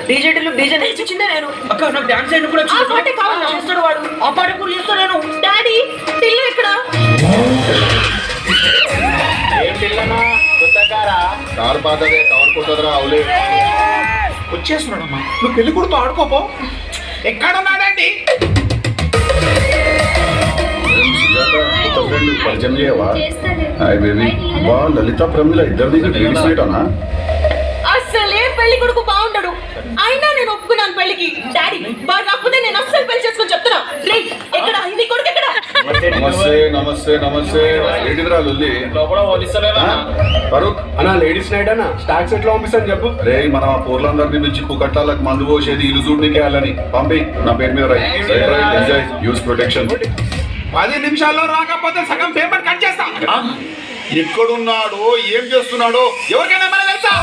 DJ నేర్పించిందే నేను. అక్క నాకు డాన్స్ చేయడం కూడా ఆ పాటే కావాలి చేస్తాడు వాడు. ఆ పాట కూడా చేస్తాను నేను. డాడీ టిల్లు ఎక్కడ? ఏం పిల్లనా కొత్త కారా? కారు పాతదే, కవర్ కొత్తదిరా అవులే. వచ్చేస్తున్నాడమ్మా. నువ్వు పెళ్లి కొడుతూ ఆడుకోపో. ఎక్కడున్నాడండి? పరిచయం చేయవా? Hi baby. వా లలిత ప్రమిళ ఇద్దరిది లేడీస్ నైట్ అన్నా? అసలే పెళ్లి కొడుకు బాగుంటాడు. అయినా నేను ఒప్పుకున్నాను పెళ్లికి. డాడీ బాగా కాకపోతే నేను అస్సలు పెళ్లి చేసుకొని చెప్తున్నా. రే ఎక్కడ నీ కొడుకు ఎక్కడ? నమస్తే నమస్తే నమస్తే. ఏంటిదిరా లొల్లి? లోపల పోలీసులేనా? ఫరూక్ అన్నా లేడీస్ నైట్ అన్న స్టాక్స్ ఎట్లా పంపిస్తాను చెప్పు. రే మనం ఆ పూర్లందరినీ పిలిచి కుకట్టాలకు మందు పోసేది ఇల్లు చూడనికే వెళ్ళని పంపి. నా పేరు మీద రైట్ ఎంజాయ్ యూస్ ప్రొటెక్షన్. 10 నిమిషాల్లో రాకపోతే సగం పేమెంట్ కట్ చేస్తా. ఎక్కడున్నాడో ఏం చేస్తున్నాడో ఎవరికైనా మన తెలుసా?